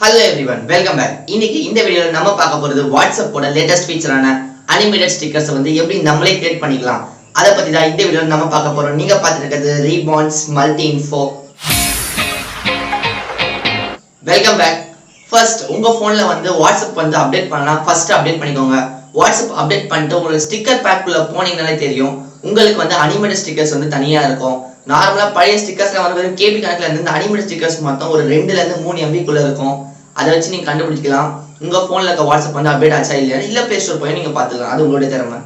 Hello everyone, welcome back. இன்னைக்கு இந்த வீடியோல நம்ம பார்க்க போறது WhatsApp ஓட லேட்டஸ்ட் ஃபீச்சரான அனிமேட்டட் ஸ்டிக்கர்ஸ் வந்து எப்படி நம்மளே கிரியேட் பண்ணிக்கலாம் அத பத்தி தான் இந்த வீடியோல நம்ம பார்க்க போறோம். நீங்க பார்த்துட்டு இருக்கிறது Reborn's Multi Info. Welcome back. First உங்க போன்ல வந்து WhatsApp வந்து அப்டேட் பண்ணலாம். ஃபர்ஸ்ட் அப்டேட் பண்ணிக்கோங்க. WhatsApp அப்டேட் பண்ணிட்டு உங்களுக்கு ஸ்டிக்கர் பேக் குள்ள போனீங்கனாலே தெரியும். உங்களுக்கு வந்து அனிமேட்டட் ஸ்டிக்கர்ஸ் வந்து தனியா இருக்கும். நார்மலா பழைய ஸ்டிக்கர்ஸ்ல வந்து வெறும் கேபி கணக்குல இருந்து இந்த அனிமேட்டட் ஸ்டிக்கர்ஸ் மொத்தம் ஒரு 2 ல இருந்து 3 MB குள்ள இருக்கும். அதை வச்சு நீங்க கண்டுபிடிக்கலாம் உங்க போன்ல இருக்க WhatsApp வந்து அப்டேட் ஆச்சா இல்லையா இல்ல Play Store போய் நீங்க பாத்துக்கலாம். அது உங்களுடைய திறமை.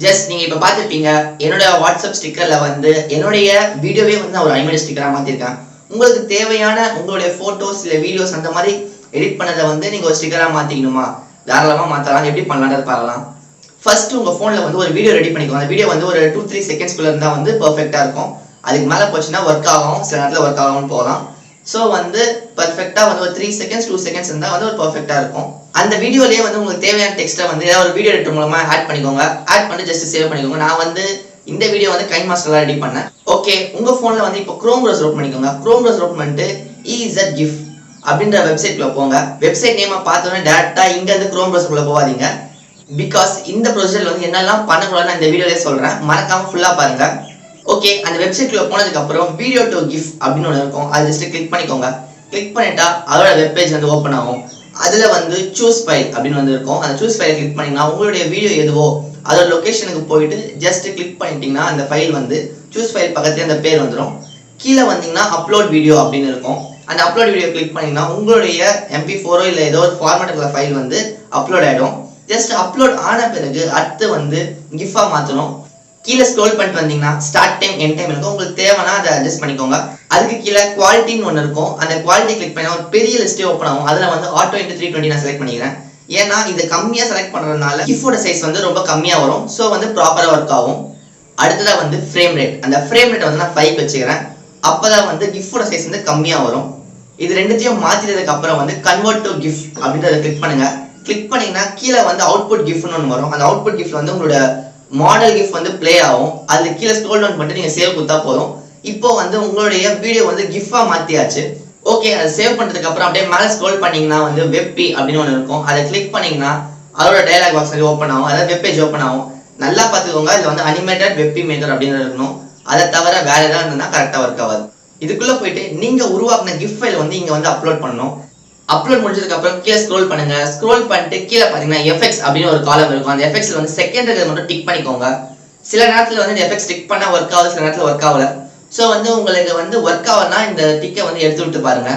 ஜஸ்ட் நீங்க இப்ப பாத்துருப்பீங்க என்னோட WhatsApp ஸ்டிக்கர்ல வந்து என்னுடைய வீடியோவே வந்து நான் ஒரு அனிமேட்டட் ஸ்டிக்கரா மாத்திருக்கேன். உங்களுக்கு தேவையான உங்களுடைய போட்டோஸ் இல்ல வீடியோஸ் அந்த மாதிரி எடிட் பண்ணதை வந்து நீங்க ஒரு ஸ்டிக்கரா மாத்திக்கணுமா தாராளமா மாத்தலாம். எப்படி பண்ணலாம்னு பார்க்கலாம். ஃபர்ஸ்ட் உங்க போன்ல வந்து ஒரு வீடியோ ரெடி பண்ணிக்கோங்க. அந்த வீடியோ வந்து ஒரு 2-3 செகண்ட்ஸ் குள்ள இருந்தா வந்து பெர்ஃபெக்ட்டா இருக்கும். அதுக்கு மேல போச்சுன்னா ஒர்க் ஆகும், சில நேரத்துல ஒர்க் ஆகாம போகலாம். சோ வந்து பெர்ஃபெக்ட்டா வந்து ஒரு 3 செகண்ட்ஸ் 2 செகண்ட்ஸ் இருந்தா வந்து ஒரு பெர்ஃபெக்ட்டா இருக்கும். அந்த வீடியோலயே வந்து உங்களுக்கு தேவையான டெக்ஸ்ட்டை வந்து ஏதாவது ஒரு வீடியோ எடிட்டர் மூலமா ஆட் பண்ணிக்கோங்க. ஆட் பண்ணி ஜஸ்ட் சேவ் பண்ணிக்கோங்க. நான் வந்து இந்த வீடியோ வந்து கைமாஸ்டர்ல ரெடி பண்ணேன். ஓகே, உங்க போன்ல வந்து இப்போ Chrome browser ஓபன் பண்ணிக்கோங்க. Chrome browser ஓபன் பண்ணிட்டு EZGIF அப்படின்ற வெப்சைட்ல போங்க. வெப்சைட் நேமை பார்த்தோன்னே டைரக்டா இங்க இருந்து Chrome browser குள்ள போகாதீங்க. பிகாஸ் இந்த ப்ரொசீஜர்ல வந்து என்னெல்லாம் பண்ணக்கூடாதுன்னு நான் இந்த வீடியோலயே சொல்றேன். மறக்காம ஃபுல்லா பாருங்க. ஓகே, அந்த வெப்சைட்குள்ள போனதுக்கு அப்புறம் வீடியோ டு கிஃப் அப்படின்னு ஒன்று இருக்கும். அதை ஜஸ்ட் கிளிக் பண்ணிக்கோங்க. கிளிக் பண்ணிட்டா அதோட வெப் பேஜ் வந்து ஓப்பன் ஆகும். அதுல வந்து சூஸ் ஃபைல் அப்படின்னு வந்து இருக்கும். அந்த சூஸ் ஃபைலை கிளிக் பண்ணீங்கன்னா உங்களுடைய வீடியோ எதுவோ அதோட லொகேஷனுக்கு போயிட்டு ஜஸ்ட் கிளிக் பண்ணிட்டீங்கன்னா அந்த ஃபைல் வந்து சூஸ் ஃபைல் பக்கத்துல அந்த பேர் வந்துடும். கீழே வந்தீங்கன்னா அப்லோட் வீடியோ அப்படின்னு இருக்கும். அந்த அப்லோட் வீடியோ கிளிக் பண்ணீங்கன்னா உங்களுடைய MP4 இல்ல ஏதோ ஒரு ஃபார்மேட்ல ஃபைல் வந்து அப்லோட் ஆயிடும். ஜஸ்ட் அப்லோட் ஆன பிறகு அடுத்து வந்து கிஃபா மாத்தணும். கீழே ஸ்க்ரோல் பண்ணிட்டு வந்தீங்கன்னா ஸ்டார்ட் டைம் எண்ட் டைம் இருக்கும். உங்களுக்கு தேவைன்னா அதை அட்ஜஸ்ட் பண்ணிக்கோங்க. அதுக்கு கீழே குவாலிட்டின்னு ஒன்று இருக்கும். அந்த குவாலிட்டி கிளிக் பண்ணா ஒரு பெரிய லிஸ்டே ஓப்பன் ஆகும். அதுல வந்து ஆட்டோ இன்டு 320 நான் செலக்ட் பண்ணிக்கிறேன். ஏன்னா இது கம்மியா செலக்ட் பண்றதுனால கிஃபோட சைஸ் வந்து ரொம்ப கம்மியா வரும். ஸோ வந்து ப்ராப்பரா ஒர்க் ஆகும். அடுத்ததா வந்து ஃப்ரேம் ரேட். அந்த ஃப்ரேம் ரேட் வந்து நான் 5 வச்சுக்கிறேன். அப்பதான் வந்து கிஃபோட சைஸ் வந்து கம்மியா வரும். இது ரெண்டுத்தையும் மாத்தினதுக்கு அப்புறம் வந்து கன்வெர்ட் டு கிஃப் அப்படின்றத கிளிக் பண்ணுங்க. கிளிக் பண்ணீங்கன்னா கீழே வந்து அவுட்புட் கிஃப்னு ஒன்று வரும். அந்த அவுட்புட் கிஃப்ட் வந்து உங்களோட மாடல் கிஃப்ட் வந்து பிளே ஆகும். அது கீழே ஸ்க்ரோல் டவுன் பண்ணிட்டு நீங்க சேவ் கொடுத்தா போதும். இப்போ வந்து உங்களுடைய வீடியோ வந்து கிஃப்டா மாத்தியாச்சு. ஓகே, அதை சேவ் பண்றதுக்கு அப்புறம் அப்படியே மேலே ஸ்க்ரோல் பண்ணீங்கன்னா வந்து வெப்பி அப்படின்னு ஒன்று இருக்கும். அதை கிளிக் பண்ணீங்கன்னா அதோட டயலாக் பாக்ஸ் வந்து ஓப்பன் ஆகும். அதாவது வெப் பேஜ் ஓப்பன் ஆகும். நல்லா பார்த்துக்கோங்க, இதுல வந்து அனிமேட்டட் வெப்பி மேக்கர் அப்படின்னு இருக்கணும். அதை தவிர வேற ஏதாவது இருந்ததுன்னா கரெக்டா ஒர்க் ஆகாது. இதுக்குள்ள போயிட்டு நீங்க உருவாக்குன கிஃப்ட் ஃபைல் வந்து இங்க வந்து அப்லோட் பண்ணணும். அப்லோட் முடிஞ்சதுக்கு அப்புறம் கீழே ஸ்க்ரோல் பண்ணுங்க. ஸ்க்ரோல் பண்ணிட்டு கீழே பாத்தீங்கன்னா எஃபெக்ட்ஸ் அப்படின்னு ஒரு காலம் இருக்கும். அந்த எஃபெக்ட்ஸ்ல வந்து செகண்ட் இருக்கிறது மட்டும் டிக் பண்ணிக்கோங்க. சில நேரத்துல வந்து இந்த எஃபெக்ட்ஸ் டிக் பண்ணா ஒர்க் ஆகுது, சில நேரத்துல ஒர்க் ஆகல. சோ வந்து உங்களுக்கு வந்து ஒர்க் ஆகலன்னா இந்த டிக்கை வந்து எடுத்து விட்டு பாருங்க.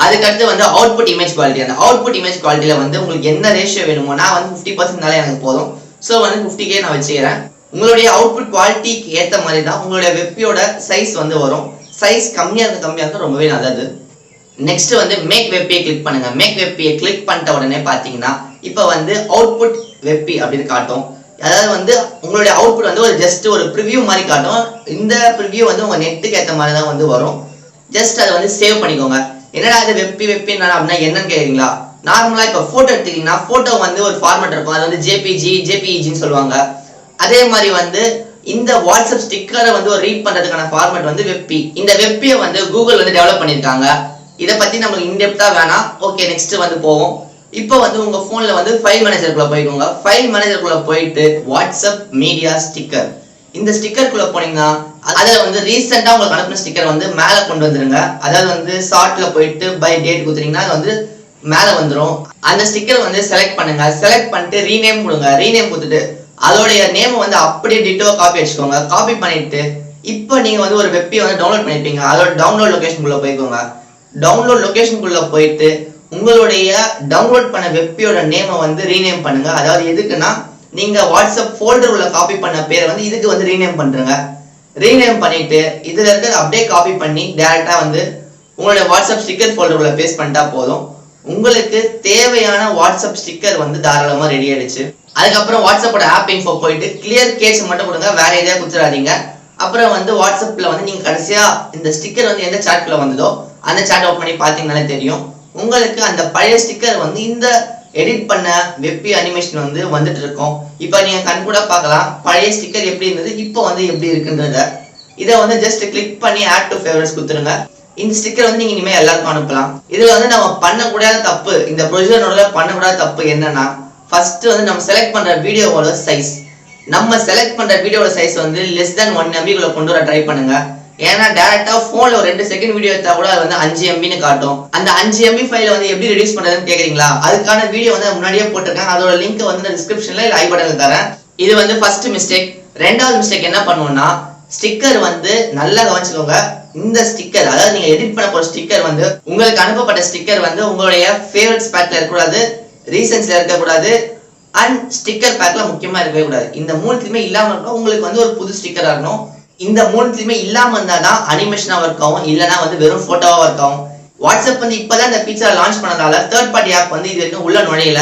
அதுக்கடுத்து வந்து அவுட்புட் இமேஜ் குவாலிட்டி. அந்த அவுட்புட் இமேஜ் குவாலிட்டியில வந்து உங்களுக்கு என்ன ரேஷியோ வேணுமோ நான் வந்து 50% எனக்கு போதும். சோ வந்து 50K நான் வச்சுக்கிறேன். உங்களுடைய அவுட்புட் குவாலிட்டிக்கு ஏற்ற மாதிரி தான் உங்களுடைய வெப்பியோட சைஸ் வந்து வரும். சைஸ் கம்மியா இருந்தா ரொம்பவே நல்லது. நெக்ஸ்ட் வந்து மேக் வெப்பியை கிளிக் பண்ணுங்க. மேக் வெப்பியை கிளிக் பண்ணிட்ட உடனே பாத்தீங்கன்னா இப்போ வந்து அவுட்புட் வெப்பி அப்படின்னு காட்டும். அதாவது வந்து உங்களுடைய அவுட்புட் வந்து ஒரு ஜஸ்ட் ஒரு ப்ரிவியூ மாதிரி காட்டும். இந்த ப்ரிவியூ வந்து உங்க நெட்டுக்கு ஏற்ற மாதிரி தான் வந்து வரும். ஜஸ்ட் அதை வந்து சேவ் பண்ணிக்கோங்க. என்னடா இது வெப்பின்னா அப்படின்னா என்னன்னு கேக்குறீங்களா? நார்மலா இப்போ போட்டோ எடுத்துக்கிட்டீங்கன்னா போட்டோ வந்து ஒரு ஃபார்மேட் இருக்கும். அது வந்து JPEGன்னு சொல்லுவாங்க. அதே மாதிரி வந்து இந்த WhatsApp ஸ்டிக்கரை வந்து ஒரு ரீட் பண்றதுக்கான ஃபார்மேட் வந்து வெப்பி. இந்த வெப்பியை வந்து கூகுள் வந்து டெவலப் பண்ணிருக்காங்க. இதை பத்தி நமக்கு இன்டெப்தா வேணாம். ஓகே, நெக்ஸ்ட் வந்து போவோம். இப்போ வந்து உங்க போன்ல வந்து ஃபைல் மேனேஜருக்குள்ள போய்க்கோங்க. ஃபைல் மேனேஜருக்குள்ள போயிட்டு WhatsApp மீடியா ஸ்டிக்கர் இந்த ஸ்டிக்கருக்குள்ள போனீங்கன்னா அதுல வந்து ரீசெண்டா உங்களுக்கு அனுப்பின ஸ்டிக்கர் வந்து மேல கொண்டு வந்துருங்க. அதாவது வந்து ஷார்ட்ல போயிட்டு பை டேட் கொடுத்தீங்கன்னா அது வந்து மேல வந்துடும். அந்த ஸ்டிக்கர் வந்து செலக்ட் பண்ணுங்க. செலக்ட் பண்ணிட்டு ரீநேம் கொடுங்க. ரீநேம் கொடுத்துட்டு அதோடைய நேம் வந்து அப்படியே டிட்டோ காப்பி வச்சுக்கோங்க. காப்பி பண்ணிட்டு இப்போ நீங்க வந்து ஒரு வெப்பியை வந்து டவுன்லோட் பண்ணிருப்பீங்க. அதோட டவுன்லோட் லொகேஷனுக்குள்ள போய்க்கோங்க. டவுன்லோட் லொகேஷனுக்குள்ள போயிட்டு உங்களுடைய டவுன்லோட் பண்ண வெப்பியோட நேமை வந்து ரீநேம் பண்ணுங்க. அதாவது எதுக்குன்னா நீங்க WhatsApp ஃபோல்டர் உள்ள காப்பி பண்ண பேரை வந்து இதுக்கு வந்து ரீநேம் பண்றீங்க. ரீநேம் பண்ணிட்டு இதுல இருக்கிறது அப்படியே காப்பி பண்ணி டைரக்டா வந்து உங்களுடைய WhatsApp ஸ்டிக்கர் ஃபோல்டர் உள்ள பேஸ்ட் பண்ணிட்டா போதும். உங்களுக்கு தேவையான WhatsApp ஸ்டிக்கர் வந்து தாராளமா ரெடி ஆயிடுச்சு. அதுக்கப்புறம் வாட்ஸ்அப்போட ஆப் இன்ஃபோ போயிட்டு கிளியர் கேஸ் மட்டும் கொடுங்க. வேற எதையா கொடுத்துடாதீங்க. அப்புறம் வந்து வாட்ஸ்அப்ல வந்து நீங்க கடைசியா இந்த ஸ்டிக்கர் வந்து எந்த சாட்குள்ள வந்ததோ அந்த சாட் ஓப்பன் பண்ணி பாத்தீங்கன்னாலே தெரியும். உங்களுக்கு அந்த பழைய ஸ்டிக்கர் வந்து இந்த எடிட் பண்ண வெப்பி அனிமேஷன் வந்து வந்துட்டு இருக்கோம். இப்போ நீங்க கண் கூட பார்க்கலாம் பழைய ஸ்டிக்கர் எப்படி இருந்தது இப்போ வந்து எப்படி இருக்குன்றத. இதை வந்து ஜஸ்ட் கிளிக் பண்ணி ஆட் டு ஃபேவரட்ஸ் கொடுத்துருங்க. இந்த ஸ்டிக்கர் வந்து நீங்க இனிமேல் எல்லாருக்கும் அனுப்பலாம். இதுல வந்து நம்ம பண்ணக்கூடாத தப்பு, இந்த ப்ரொசீஜரோட பண்ணக்கூடாத தப்பு என்னன்னா, ஃபர்ஸ்ட் வந்து நம்ம செலக்ட் பண்ற வீடியோவோட சைஸ். நம்ம செலக்ட் பண்ற வீடியோட சைஸ் வந்து லெஸ் தென் 1 MB குள்ள கொண்டு வர ட்ரை பண்ணுங்க. ஏன்னா டைரக்டா போன்ல ஒரு 2 செகண்ட் வீடியோ எடுத்தா கூட அது வந்து 5 MBன்னு காட்டும். அந்த 5 MB ஃபைலை வந்து எப்படி ரெடியூஸ் பண்றதுன்னு கேக்குறீங்களா? அதுக்கான வீடியோ வந்து முன்னாடியே போட்டிருக்கேன். அதோட லிங்க் வந்து டிஸ்கிரிப்ஷன்ல இல்ல ஐ பட்டன்ல தரேன். இது வந்து ஃபர்ஸ்ட் மிஸ்டேக். ரெண்டாவது மிஸ்டேக் என்ன பண்ணுவோம்னா, ஸ்டிக்கர் வந்து நல்லா கவனிச்சுக்கோங்க. இந்த ஸ்டிக்கர், அதாவது நீங்க எடிட் பண்ண போற ஸ்டிக்கர் வந்து உங்களுக்கு அனுப்பப்பட்ட ஸ்டிக்கர் வந்து உங்களுடைய ஃபேவரட்ஸ் பேக்ல இருக்கக்கூடாது, ரீசன்ஸ்ல இருக்கக்கூடாது, அண்ட் ஸ்டிக்கர் பேக்ல முக்கியமா இருக்கவே கூடாது. இந்த மூணுத்துலயுமே இல்லாம இருக்கணும். உங்களுக்கு வந்து ஒரு புது ஸ்டிக்கரா இருக்கணும். இந்த மூணுத்துலயுமே இல்லாம இருந்தாதான் அனிமேஷனா ஒர்க் ஆகும், இல்லைன்னா வந்து வெறும் போட்டோவா ஒர்க் ஆகும். வாட்ஸ்அப் வந்து இப்பதான் இந்த ஃபீச்சர் லான்ச் பண்ணதால தேர்ட் பார்ட்டி ஆப் வந்து இது வரைக்கும் உள்ள நுழையல.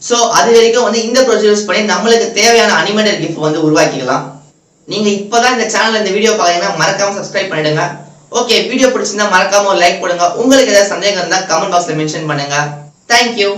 சோ அது வரைக்கும் வந்து இந்த ப்ரொசீஜர் யூஸ் பண்ணி நம்மளுக்கு தேவையான அனிமேட்டட் கிஃப்ட் வந்து உருவாக்கிக்கலாம். நீங்க இப்பதான் இந்த சேனல்ல இந்த வீடியோ பாத்தீங்கன்னா மறக்காம சப்ஸ்கிரைப் பண்ணிடுங்க. ஓகே, வீடியோ பிடிச்சிருந்தா மறக்காம ஒரு லைக் போடுங்க. உங்களுக்கு ஏதாவது சந்தேகம் இருந்தா கமெண்ட் பாக்ஸ்ல மென்ஷன் பண்ணுங்க. தேங்க்யூ.